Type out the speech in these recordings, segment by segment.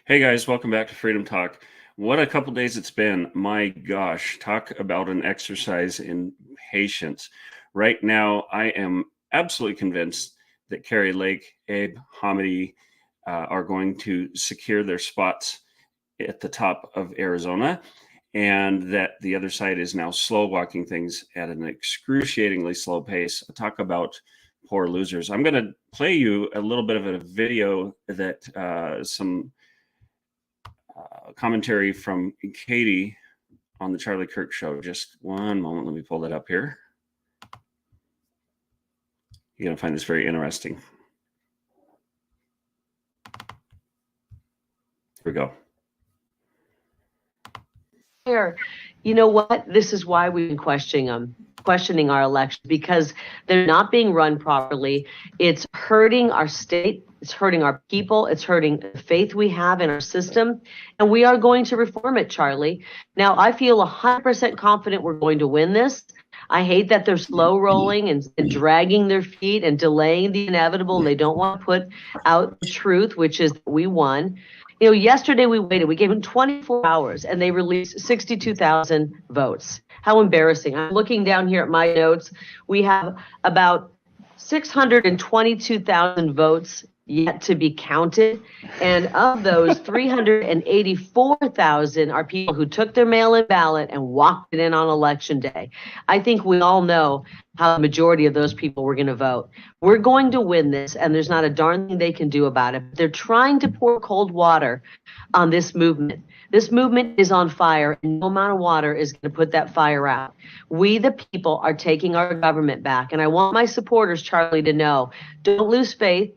Hey guys, welcome back to Freedom Talk. What a couple days it's been. My gosh, talk about an exercise in patience. Right now, I am absolutely convinced that Kari Lake, Abe, Hamidi are going to secure their spots at the top of Arizona, and that the other side is now slow walking things at an excruciatingly slow pace. Talk about poor losers. I'm going to play you a little bit of a video that some commentary from Katie on the Charlie Kirk show. Just one moment. Let me pull that up here. You're going to find this very interesting. Here we go. Here, you know what? This is why we've been questioning our election, because they're not being run properly. It's hurting our state. It's hurting our people. It's hurting the faith we have in our system. And we are going to reform it, Charlie. Now, I feel 100% confident we're going to win this. I hate that they're slow rolling and dragging their feet and delaying the inevitable. And they don't want to put out the truth, which is we won. You know, yesterday we waited. We gave them 24 hours and they released 62,000 votes. How embarrassing. I'm looking down here at my notes. We have about 622,000 votes yet to be counted. And of those, 384,000 are people who took their mail-in ballot and walked it in on election day. I think we all know how the majority of those people were going to vote. We're going to win this, and there's not a darn thing they can do about it. They're trying to pour cold water on this movement. This movement is on fire, and no amount of water is going to put that fire out. We, the people, are taking our government back. And I want my supporters, Charlie, to know, don't lose faith.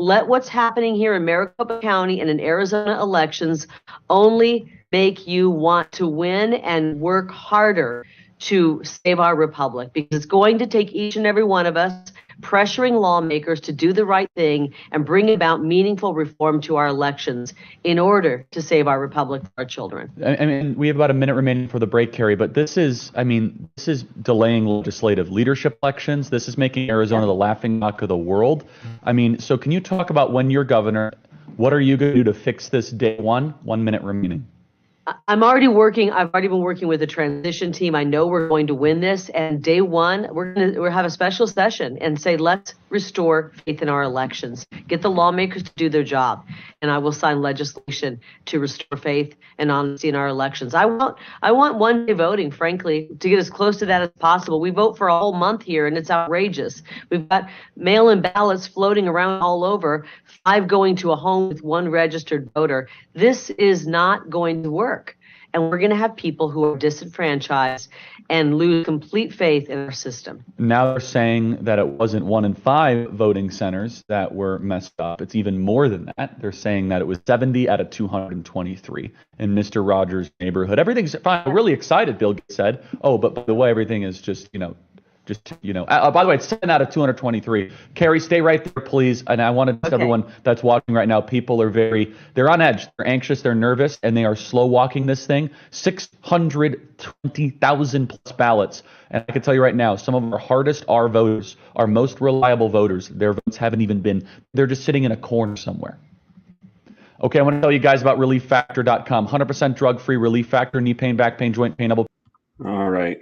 Let what's happening here in Maricopa County and in Arizona elections only make you want to win and work harder to save our republic, because it's going to take each and every one of us pressuring lawmakers to do the right thing and bring about meaningful reform to our elections in order to save our republic for our children. I mean, we have about a minute remaining for the break, Kari, but this is delaying legislative leadership elections. This is making Arizona the laughingstock of the world. I mean, so can you talk about when you're governor, what are you going to do to fix this day one? 1 minute remaining. I'm already working. I've already been working with the transition team. I know we're going to win this. And day one, we'll have a special session and say, let's restore faith in our elections. Get the lawmakers to do their job. And I will sign legislation to restore faith and honesty in our elections. I want one-day voting, frankly, to get as close to that as possible. We vote for a whole month here, and it's outrageous. We've got mail-in ballots floating around all over, 5 going to a home with 1 registered voter. This is not going to work. And we're going to have people who are disenfranchised and lose complete faith in our system. Now they're saying that it wasn't 1 in 5 voting centers that were messed up. It's even more than that. They're saying that it was 70 out of 223 in Mr. Rogers' neighborhood. Everything's fine. I'm really excited, Bill Gates said. Oh, but by the way, everything is just, by the way, it's 10 out of 223. Kari, stay right there, please. And I want to tell everyone that's watching right now, people are they're on edge. They're anxious, they're nervous, and they are slow walking this thing. 620,000 plus ballots. And I can tell you right now, some of our hardest are voters, our most reliable voters. Their votes haven't even been, they're just sitting in a corner somewhere. Okay, I want to tell you guys about ReliefFactor.com. 100% drug-free Relief Factor, knee pain, back pain, joint pain, elbow. All right.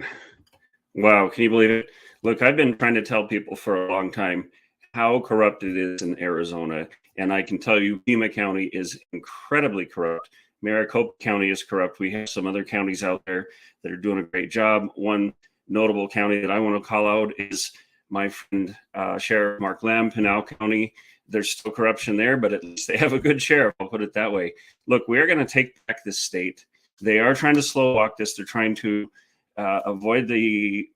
Wow, can you believe it? Look, I've been trying to tell people for a long time how corrupt it is in Arizona. And I can tell you, Pima County is incredibly corrupt. Maricopa County is corrupt. We have some other counties out there that are doing a great job. One notable county that I want to call out is my friend Sheriff Mark Lamb, Pinal County. There's still corruption there, but at least they have a good sheriff. I'll put it that way. Look, we're going to take back this state. They are trying to slow walk this. They're trying to avoid the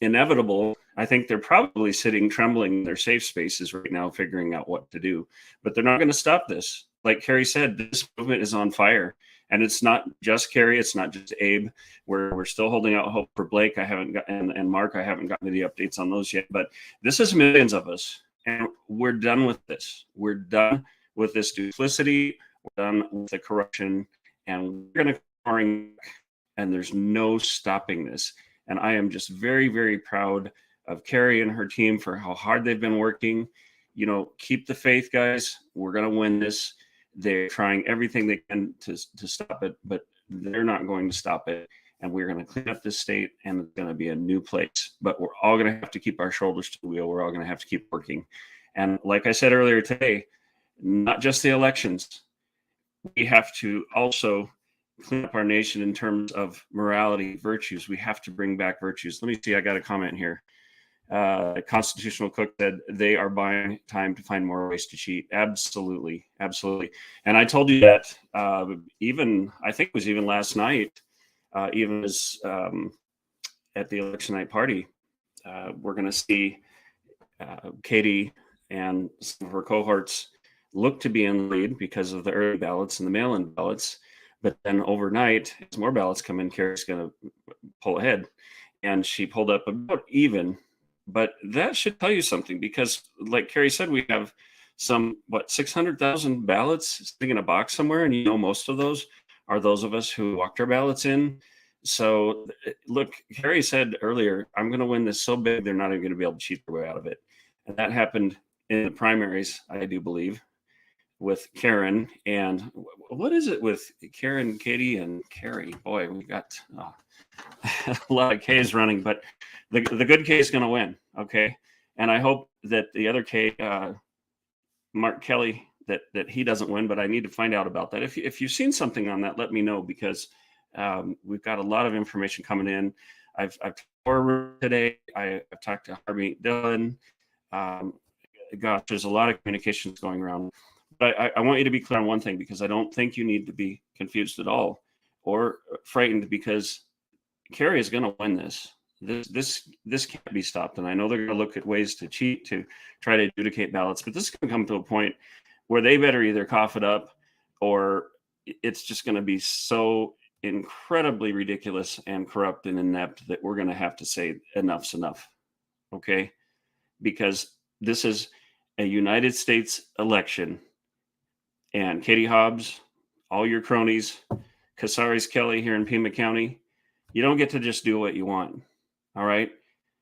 inevitable. I think they're probably sitting trembling in their safe spaces right now, figuring out what to do. But they're not going to stop this. Like Kari said, this movement is on fire. And it's not just Kari, it's not just Abe. We're still holding out hope for Blake. I haven't got and Mark, I haven't gotten any updates on those yet. But this is millions of us. And we're done with this. We're done with this duplicity. We're done with the corruption. And we're going to and there's no stopping this. And I am just very, very proud of Kari and her team for how hard they've been working. Keep the faith, guys. We're going to win this. They're trying everything they can to stop it, but they're not going to stop it. And we're going to clean up this state, and it's going to be a new place. But we're all going to have to keep our shoulders to the wheel. We're all going to have to keep working. And like I said earlier today, not just the elections, we have to also clean up our nation in terms of morality, virtues. We have to bring back virtues. Let me see. I got a comment here. Constitutional Cook said they are buying time to find more ways to cheat. Absolutely. Absolutely. And I told you that even, I think it was even last night, even as at the election night party, we're going to see Katie and some of her cohorts look to be in the lead because of the early ballots and the mail-in ballots. But then overnight, as more ballots come in, Carrie's going to pull ahead. And she pulled up about even. But that should tell you something, because like Carrie said, we have some, 600,000 ballots sitting in a box somewhere. And most of those are those of us who walked our ballots in. So look, Carrie said earlier, I'm going to win this so big, they're not even going to be able to cheat their way out of it. And that happened in the primaries, I do believe, with Karen. And what is it with Karen, Katie, and Carrie? Boy, we got a lot of K's running, but the good K is going to win. Okay. And I hope that the other K, Mark Kelly, that he doesn't win, but I need to find out about that. If you've seen something on that, let me know, because we've got a lot of information coming in. I've talked to her today. I've talked to Harvey Dillon. Gosh, there's a lot of communications going around. But I want you to be clear on one thing, because I don't think you need to be confused at all or frightened, because Carrie is going to win this. This can't be stopped. And I know they're going to look at ways to cheat, to try to adjudicate ballots, but this is going to come to a point where they better either cough it up, or it's just going to be so incredibly ridiculous and corrupt and inept that we're going to have to say enough's enough. Okay? Because this is a United States election, and Katie Hobbs, all your cronies, Casares Kelly here in Pima County, you don't get to just do what you want. All right.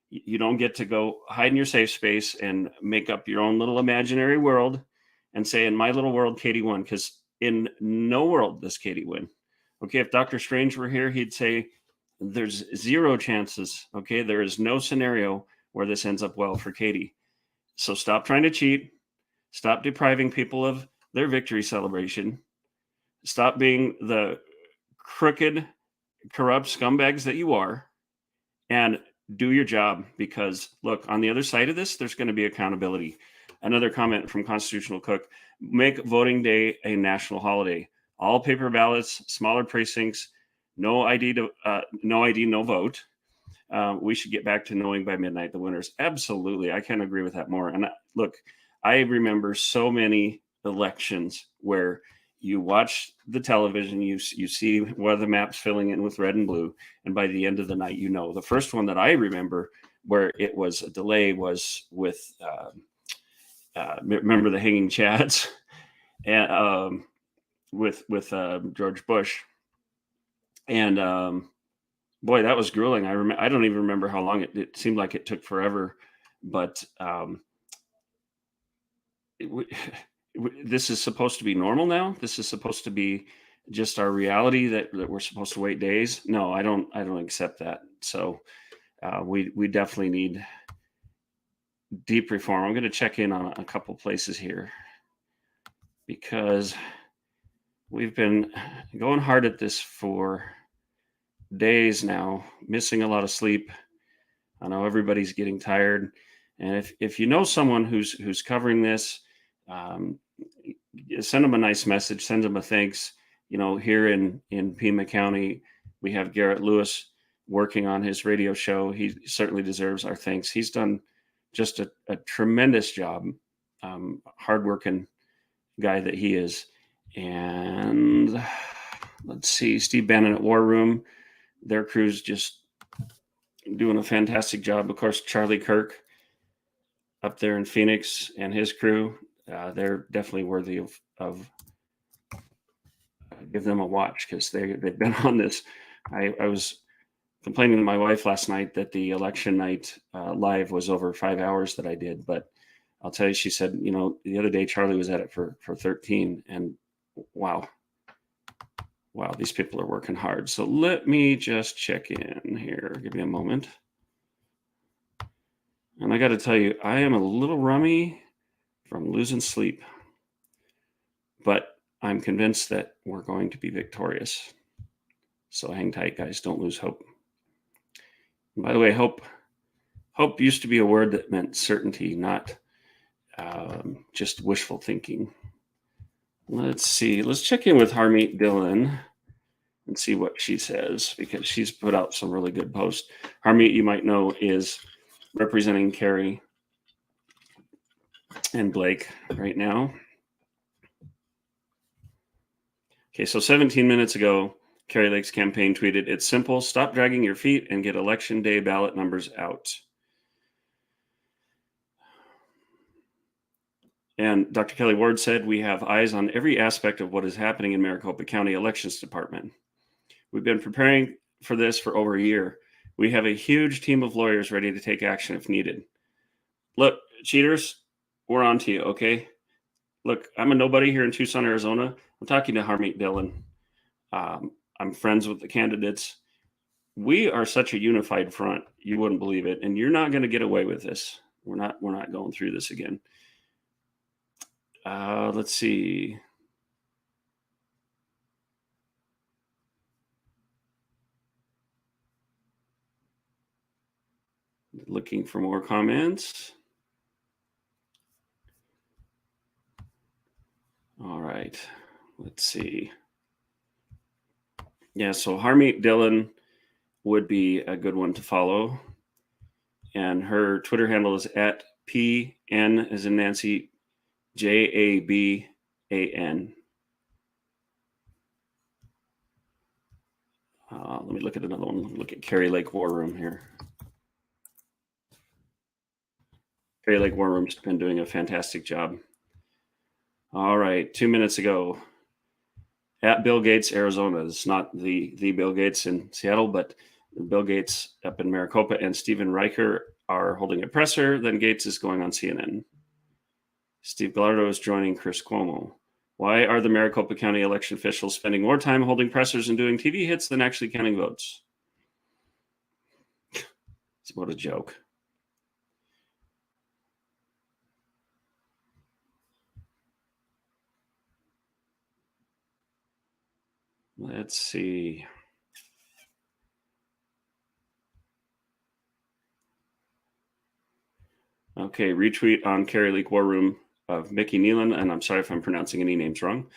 You don't get to go hide in your safe space and make up your own little imaginary world and say, in my little world, Katie won, because in no world does Katie win. Okay. If Dr. Strange were here, he'd say there's zero chances. Okay. There is no scenario where this ends up well for Katie. So stop trying to cheat. Stop depriving people of their victory celebration. Stop being the crooked, corrupt scumbags that you are, and do your job. Because look, on the other side of this, there's going to be accountability. Another comment from Constitutional Cook: make voting day a national holiday. All paper ballots, smaller precincts, no ID, no vote. We should get back to knowing by midnight the winners. Absolutely. I can't agree with that more. And look, I remember so many elections where you watch the television, you see where the map's filling in with red and blue, and by the end of the night, the first one that I remember where it was a delay was with remember the hanging chads, and with George Bush, and boy, that was grueling. I don't even remember how long it seemed like it took forever, but this is supposed to be normal now. This is supposed to be just our reality, that we're supposed to wait days. No, I don't accept that. So we definitely need deep reform. I'm going to check in on a couple places here, because we've been going hard at this for days now, missing a lot of sleep. I know everybody's getting tired. And if you know someone who's covering this, send them a nice message, send them a thanks. Here in Pima County, we have Garrett Lewis working on his radio show. He certainly deserves our thanks. He's done just a tremendous job, hardworking guy that he is. And let's see, Steve Bannon at War Room, their crew's just doing a fantastic job. Of course, Charlie Kirk up there in Phoenix and his crew, they're definitely worthy of give them a watch, because they've been on this. I was complaining to my wife last night that the election night live was over 5 hours that I did, but I'll tell you, she said, the other day Charlie was at it for 13, and Wow. Wow, these people are working hard. So let me just check in here. Give me a moment. And I got to tell you, I am a little rummy from losing sleep, but I'm convinced that we're going to be victorious. So hang tight, guys. Don't lose hope. And by the way, hope used to be a word that meant certainty, not just wishful thinking. Let's see. Let's check in with Harmeet Dillon and see what she says, because she's put out some really good posts. Harmeet, you might know, is representing Carrie and Blake right now. Okay, so 17 minutes ago, Carrie Lake's campaign tweeted, "It's simple. Stop dragging your feet and get election day ballot numbers out." And Dr. Kelly Ward said, "We have eyes on every aspect of what is happening in Maricopa County Elections Department. We've been preparing for this for over a year. We have a huge team of lawyers ready to take action if needed." Look, cheaters, we're on to you, okay? Look, I'm a nobody here in Tucson, Arizona. I'm talking to Harmeet Dillon. I'm friends with the candidates. We are such a unified front. You wouldn't believe it. And you're not going to get away with this. We're not going through this again. Let's see. Looking for more comments. All right. Let's see. Yeah, so Harmeet Dillon would be a good one to follow. And her Twitter handle is at PN as in Nancy, JABAN. Let me look at another one. Let me look at Carrie Lake War Room here. Carrie Lake War Room's been doing a fantastic job. All right, 2 minutes ago, at Bill Gates, Arizona. It's not the Bill Gates in Seattle, but Bill Gates up in Maricopa and Stephen Riker are holding a presser. Then Gates is going on CNN. Steve Gallardo is joining Chris Cuomo. Why are the Maricopa County election officials spending more time holding pressers and doing TV hits than actually counting votes? What a joke. Let's see. Okay, retweet on Carrie Lake War Room of Mickey Nealon, and I'm sorry if I'm pronouncing any names wrong.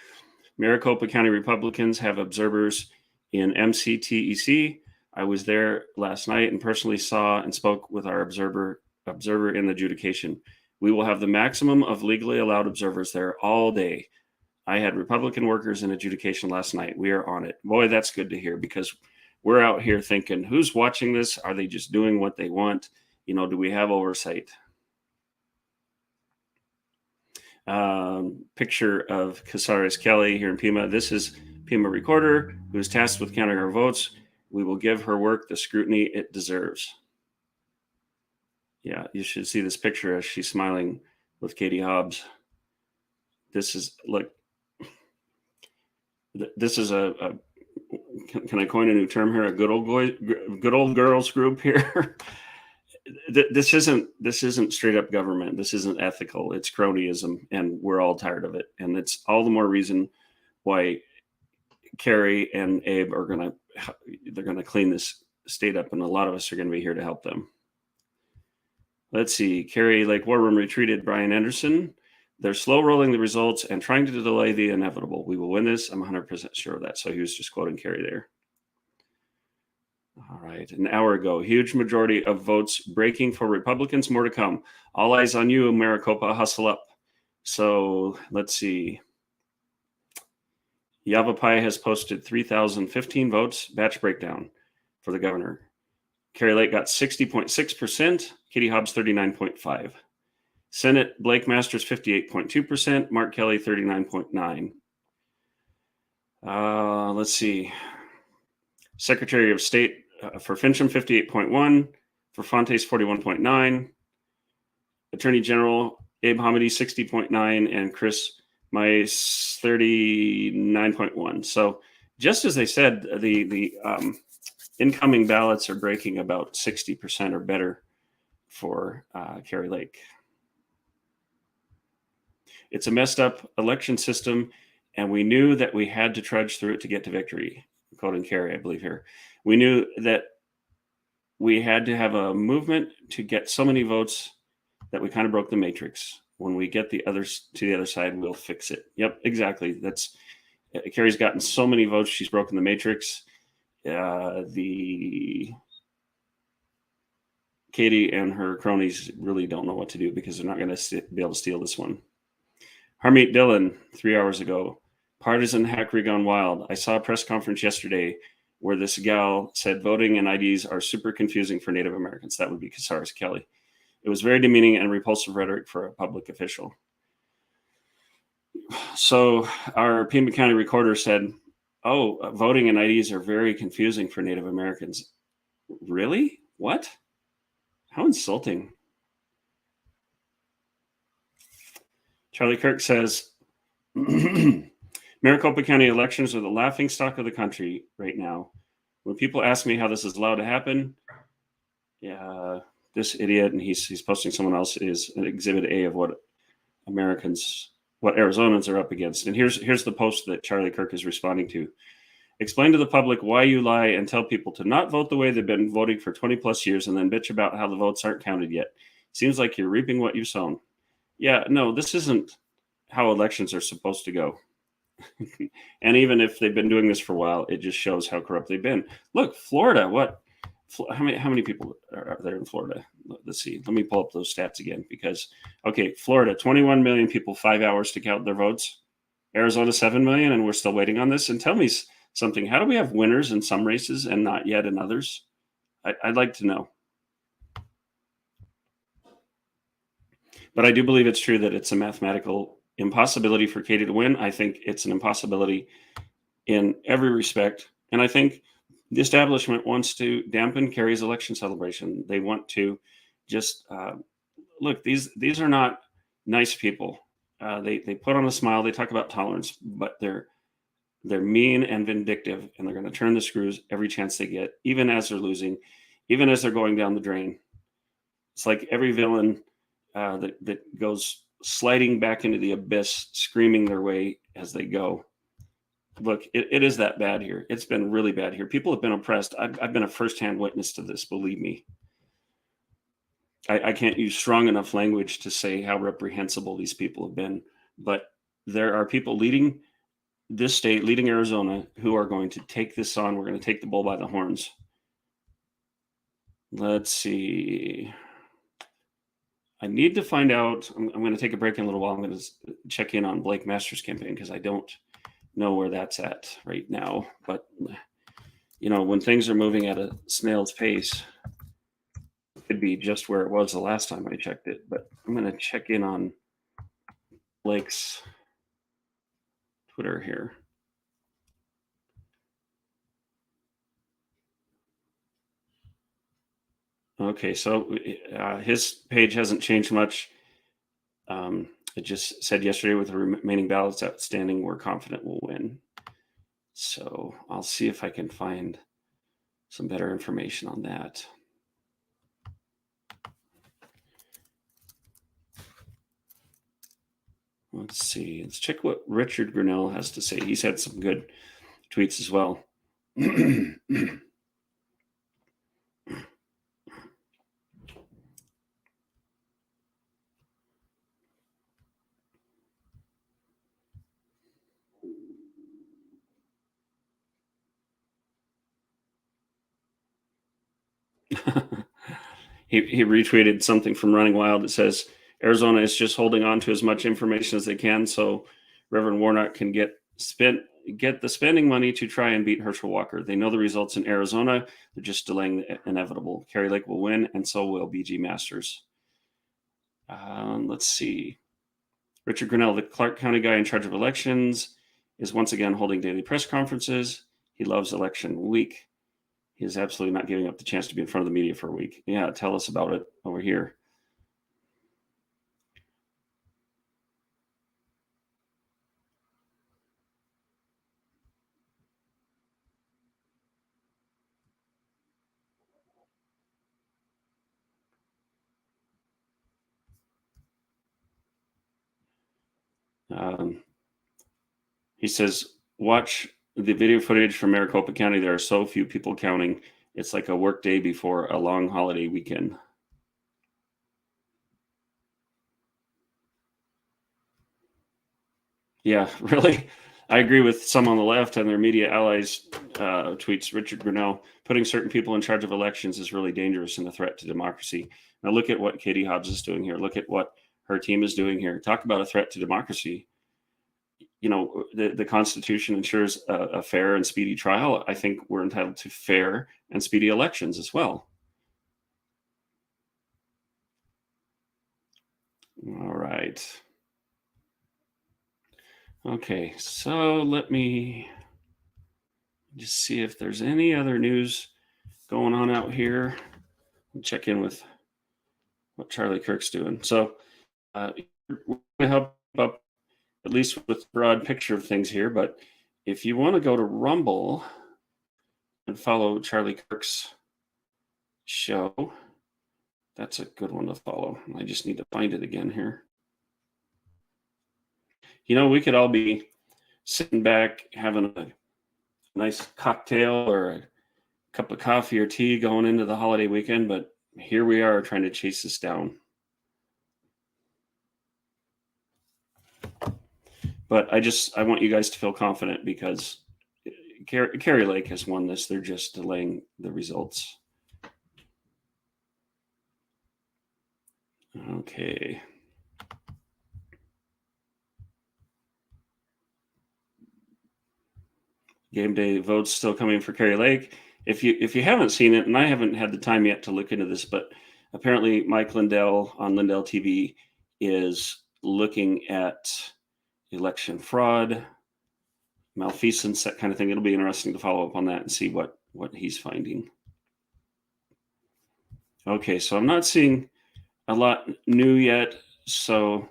Maricopa County Republicans have observers in MCTEC. I was there last night and personally saw and spoke with our observer in the adjudication. We will have the maximum of legally allowed observers there all day. I had Republican workers in adjudication last night. We are on it. Boy, that's good to hear, because we're out here thinking, who's watching this? Are they just doing what they want? You know, do we have oversight? Picture of Casares Kelly here in Pima. This is Pima Recorder, who is tasked with counting our votes. We will give her work the scrutiny it deserves. Yeah, you should see this picture as she's smiling with Katie Hobbs. This is, look, this is can I coin a new term here? A good old girls group here. This isn't straight up government. This isn't ethical. It's cronyism, and we're all tired of it. And it's all the more reason why Carrie and Abe they're gonna clean this state up, and a lot of us are gonna be here to help them. Let's see. Carrie Lake War Room retweeted Brian Anderson. They're slow rolling the results and trying to delay the inevitable. We will win this. I'm 100% sure of that. So he was just quoting Carrie there. All right. An hour ago, huge majority of votes breaking for Republicans. More to come. All eyes on you, Maricopa. Hustle up. So let's see. Yavapai has posted 3,015 votes. Batch breakdown for the governor. Carrie Lake got 60.6%. Katie Hobbs 39.5%. Senate, Blake Masters 58.2%. Mark Kelly 39.9%. Let's see. Secretary of State for Fincham 58.1%. For Fontes 41.9%. Attorney General Abe Hamidi 60.9%. And Chris Maestros 39.1. So just as they said, the incoming ballots are breaking about 60% or better for Kari Lake. It's a messed up election system, and we knew that we had to trudge through it to get to victory. Quoting Kari, I believe here. We knew that we had to have a movement to get so many votes that we kind of broke the matrix. When we get the others to the other side, we'll fix it. Yep, exactly. That's Kari's gotten so many votes, she's broken the matrix. The Katie and her cronies really don't know what to do because they're not going to be able to steal this one. Harmeet Dillon, 3 hours ago. Partisan hackery gone wild. I saw a press conference yesterday where this gal said voting and IDs are super confusing for Native Americans. That would be Casares Kelly. It was very demeaning and repulsive rhetoric for a public official. So our Pima County recorder said, oh, voting and IDs are very confusing for Native Americans. Really? What? How insulting. Charlie Kirk says, Maricopa County elections are the laughingstock of the country right now. When people ask me how this is allowed to happen, yeah, this idiot, and he's posting someone else, is an exhibit A of what Arizonans are up against. And here's the post that Charlie Kirk is responding to. Explain to the public why you lie and tell people to not vote the way they've been voting for 20 plus years and then bitch about how the votes aren't counted yet. Seems like you're reaping what you've sown. Yeah, no, this isn't how elections are supposed to go. And even if they've been doing this for a while, it just shows how corrupt they've been. Look, Florida, how many people are there in Florida? Let's see. Let me pull up those stats again because, okay, Florida, 21 million people, 5 hours to count their votes. Arizona, 7 million, and we're still waiting on this. And tell me something. How do we have winners in some races and not yet in others? I'd like to know. But I do believe it's true that it's a mathematical impossibility for Katie to win. I think it's an impossibility in every respect. And I think the establishment wants to dampen Kari's election celebration. They want to just look, these are not nice people. They put on a smile, they talk about tolerance, but they're mean and vindictive, and they're going to turn the screws every chance they get, even as they're losing, even as they're going down the drain. It's like every villain that goes sliding back into the abyss, screaming their way as they go. Look, it is that bad here. It's been really bad here. People have been oppressed. I've been a firsthand witness to this, believe me. I can't use strong enough language to say how reprehensible these people have been, but there are people leading this state, leading Arizona, who are going to take this on. We're going to take the bull by the horns. Let's see. I need to find out. I'm going to take a break in a little while. I'm going to check in on Blake Masters' campaign because I don't know where that's at right now. But, you know, when things are moving at a snail's pace, it could be just where it was the last time I checked it. But I'm going to check in on Blake's Twitter here. Okay, so his page hasn't changed much. It just said yesterday, with the remaining ballots outstanding, we're confident we'll win. So I'll see if I can find some better information on that. Let's see. Let's check what Richard Grinnell has to say. He's had some good tweets as well. he retweeted something from Running Wild that says Arizona is just holding on to as much information as they can so Reverend Warnock can get the spending money to try and beat Herschel Walker. They know the results in Arizona. They're just delaying the inevitable. Kari Lake will win, and so will BG Masters. Let's see. Richard Grinnell, the Clark County guy in charge of elections, is once again holding daily press conferences. He loves election week. He is absolutely not giving up the chance to be in front of the media for a week. Yeah, tell us about it over here. He says, watch the video footage from Maricopa County. There are so few people counting. It's like a work day before a long holiday weekend. Yeah, really. I agree with some on the left and their media allies tweets. Richard Grinnell, putting certain people in charge of elections is really dangerous and a threat to democracy. Now look at what Katie Hobbs is doing here. Look at what her team is doing here. Talk about a threat to democracy. You know, the Constitution ensures a fair and speedy trial. I think we're entitled to fair and speedy elections as well. All right. Okay, so let me just see if there's any other news going on out here. Check in with what Charlie Kirk's doing. So we're going to help up at least with the broad picture of things here. But if you want to go to Rumble and follow Charlie Kirk's show, that's a good one to follow. I just need to find it again here. You know, we could all be sitting back having a nice cocktail or a cup of coffee or tea going into the holiday weekend, but here we are trying to chase this down. But I want you guys to feel confident because Kari Lake has won this. They're just delaying the results. Okay. Game day votes still coming for Kari Lake. If you haven't seen it, and I haven't had the time yet to look into this, but apparently Mike Lindell on Lindell TV is looking at election fraud, malfeasance, that kind of thing. It'll be interesting to follow up on that and see what he's finding. Okay, so I'm not seeing a lot new yet, so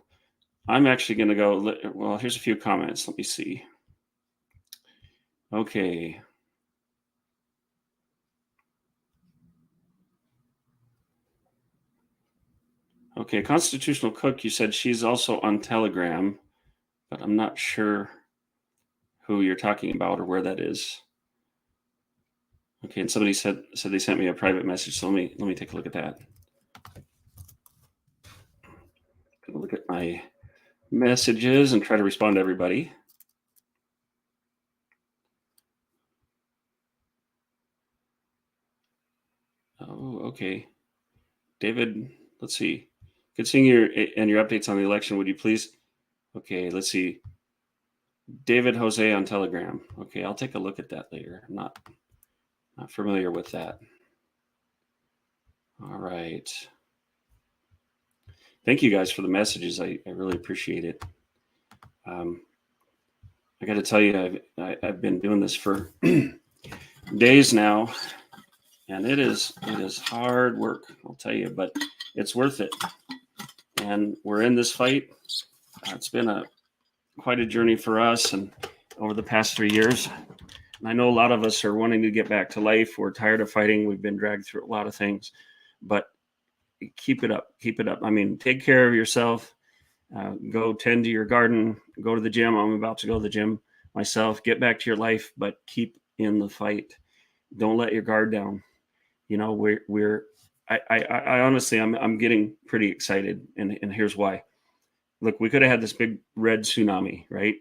I'm actually going to go. Well, here's a few comments. Let me see. Okay. Okay, Constitutional Cook, you said she's also on Telegram, but I'm not sure who you're talking about or where that is. Okay, and somebody said they sent me a private message, so let me take a look at that. Gonna look at my messages and try to respond to everybody. Oh, okay. David, let's see. Good seeing your updates on the election. Would you please? Okay, let's see. David Jose on Telegram. Okay, I'll take a look at that later. I'm not familiar with that. All right. Thank you guys for the messages. I really appreciate it. I got to tell you, I've been doing this for days now, and it is hard work, I'll tell you, but it's worth it. And we're in this fight. It's been quite a journey for us, and over the past 3 years. And I know a lot of us are wanting to get back to life. We're tired of fighting. We've been dragged through a lot of things, but keep it up. Keep it up. I mean, take care of yourself. Go tend to your garden. Go to the gym. I'm about to go to the gym myself. Get back to your life, but keep in the fight. Don't let your guard down. You know, I honestly, I'm getting pretty excited, and here's why. Look, we could have had this big red tsunami, right?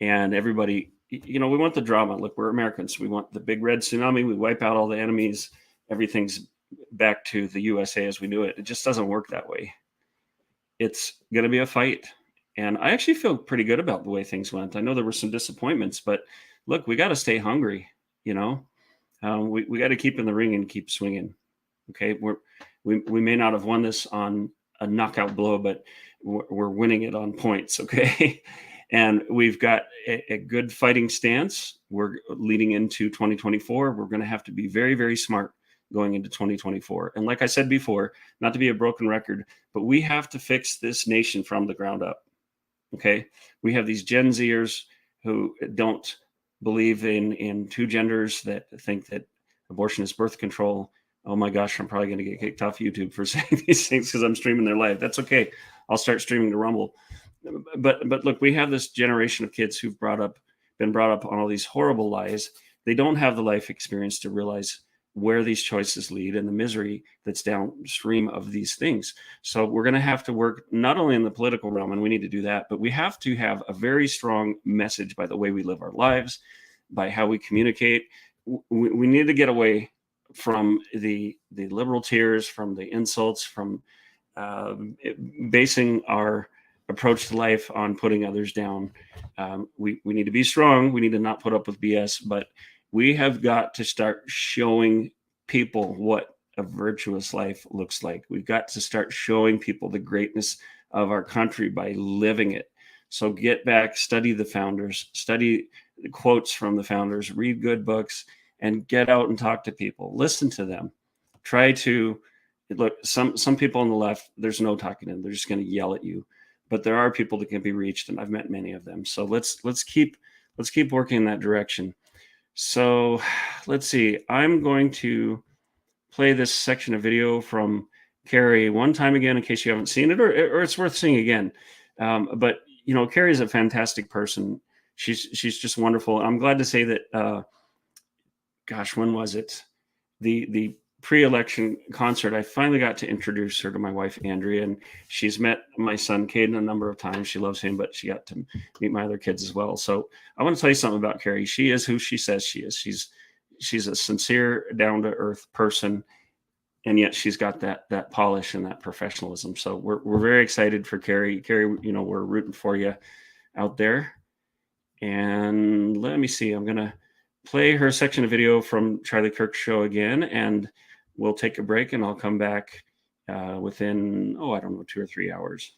And everybody, you know, we want the drama. Look, we're Americans. We want the big red tsunami. We wipe out all the enemies. Everything's back to the USA as we knew it. It just doesn't work that way. It's going to be a fight. And I actually feel pretty good about the way things went. I know there were some disappointments, but look, we got to stay hungry, you know? We got to keep in the ring and keep swinging. Okay, we may not have won this on a knockout blow, but we're winning it on points. Okay, and we've got a good fighting stance. We're leading into 2024. We're going to have to be very, very smart going into 2024. And like I said before, not to be a broken record, but we have to fix this nation from the ground up. Okay, we have these Gen Zers who don't believe in two genders, that think that abortion is birth control. Oh my gosh, I'm probably going to get kicked off YouTube for saying these things because I'm streaming their live. That's okay. I'll start streaming to Rumble. but look, we have this generation of kids who've been brought up on all these horrible lies. They don't have the life experience to realize where these choices lead and the misery that's downstream of these things. So we're going to have to work not only in the political realm, and we need to do that, but we have to have a very strong message by the way we live our lives, by how we communicate. We need to get away from the liberal tears, from the insults, from basing our approach to life on putting others down. We need to be strong. We need to not put up with BS, but we have got to start showing people what a virtuous life looks like. We've got to start showing people the greatness of our country by living it. So get back, study the founders, study the quotes from the founders, read good books, and get out and talk to people. Listen to them. Try to look. Some people on the left, there's no talking to them. They're just going to yell at you. But there are people that can be reached, and I've met many of them. So let's keep working in that direction. So let's see. I'm going to play this section of video from Carrie one time again, in case you haven't seen it, or it's worth seeing again. But you know, Carrie is a fantastic person. She's just wonderful. I'm glad to say that. Gosh, when was it? The pre-election concert, I finally got to introduce her to my wife, Andrea, and she's met my son, Caden, a number of times. She loves him, but she got to meet my other kids as well. So I want to tell you something about Carrie. She is who she says she is. She's a sincere, down-to-earth person, and yet she's got that polish and that professionalism. So we're very excited for Carrie. Carrie, you know, we're rooting for you out there. And let me see. I'm going to play her section of video from Charlie Kirk's show again, and we'll take a break, and I'll come back within, 2 or 3 hours.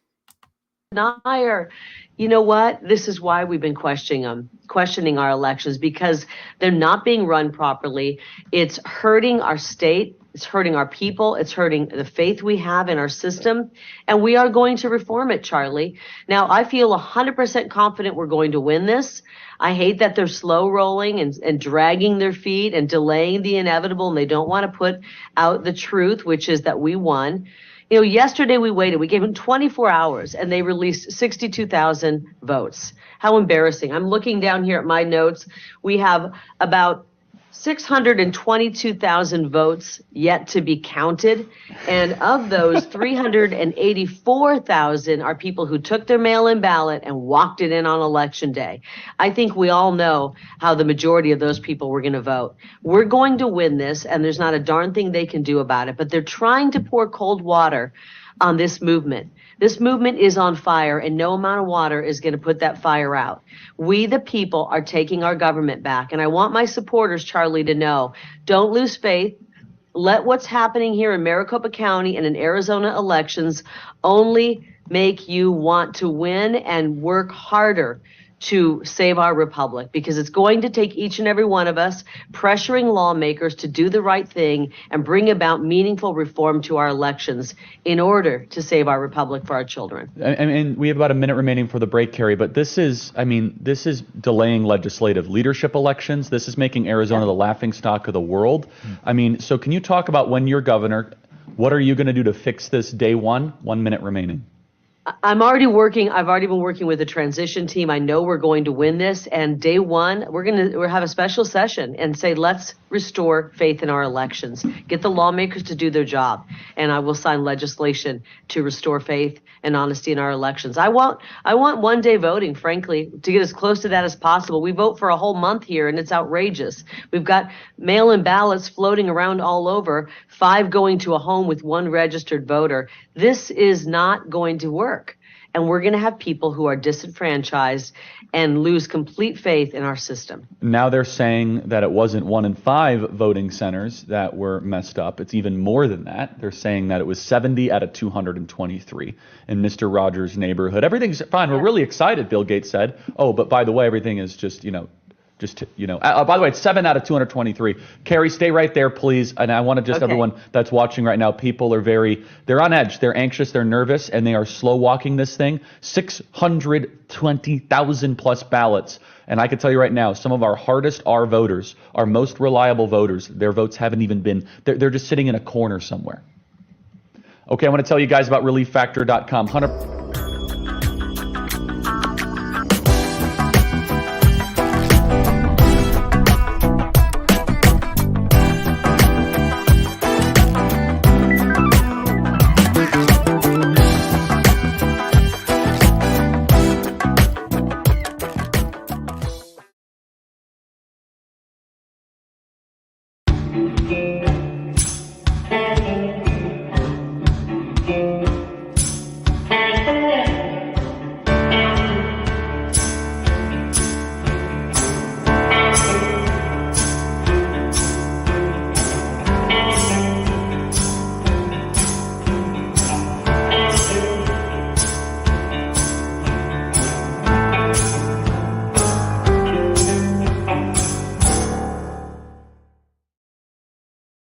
Denier, you know what? This is why we've been questioning our elections, because they're not being run properly. It's hurting our state. It's hurting our people. It's hurting the faith we have in our system. And we are going to reform it, Charlie. Now, I feel 100% confident we're going to win this. I hate that they're slow rolling and dragging their feet and delaying the inevitable, and they don't want to put out the truth, which is that we won. You know, yesterday we waited. We gave them 24 hours, and they released 62,000 votes. How embarrassing. I'm looking down here at my notes. We have about 622,000 votes yet to be counted. And of those, 384,000 are people who took their mail-in ballot and walked it in on election day. I think we all know how the majority of those people were going to vote. We're going to win this, and there's not a darn thing they can do about it. But they're trying to pour cold water on this movement. This movement is on fire, and no amount of water is going to put that fire out. We, the people, are taking our government back. And I want my supporters, Charlie, to know, don't lose faith. Let what's happening here in Maricopa County and in Arizona elections only make you want to win and work harder to save our republic, because it's going to take each and every one of us pressuring lawmakers to do the right thing and bring about meaningful reform to our elections in order to save our republic for our children. And we have about a minute remaining for the break, Carrie, but this is delaying legislative leadership elections. This is making Arizona the laughingstock of the world. I mean, so can you talk about, when you're governor, what are you going to do to fix this day one? 1 minute remaining. I've already been working with the transition team. I know we're going to win this. And day one, we'll have a special session and say, let's restore faith in our elections. Get the lawmakers to do their job. And I will sign legislation to restore faith and honesty in our elections. I want 1 day voting, frankly, to get as close to that as possible. We vote for a whole month here, and it's outrageous. We've got mail-in ballots floating around all over, 5 going to a home with 1 registered voter. This is not going to work. And we're going to have people who are disenfranchised and lose complete faith in our system. Now they're saying that it wasn't 1 in 5 voting centers that were messed up. It's even more than that. They're saying that it was 70 out of 223 in Mr. Rogers' neighborhood. Everything's fine. We're really excited, Bill Gates said. Oh, but by the way, everything is just, by the way, it's 7 out of 223. Carrie, stay right there, please. And I want to everyone that's watching right now, people are they're on edge. They're anxious. They're nervous, and they are slow walking this thing. 620,000 plus ballots. And I can tell you right now, some of our hardest R voters, our most reliable voters, their votes haven't even been, they're just sitting in a corner somewhere. Okay, I want to tell you guys about ReliefFactor.com. 100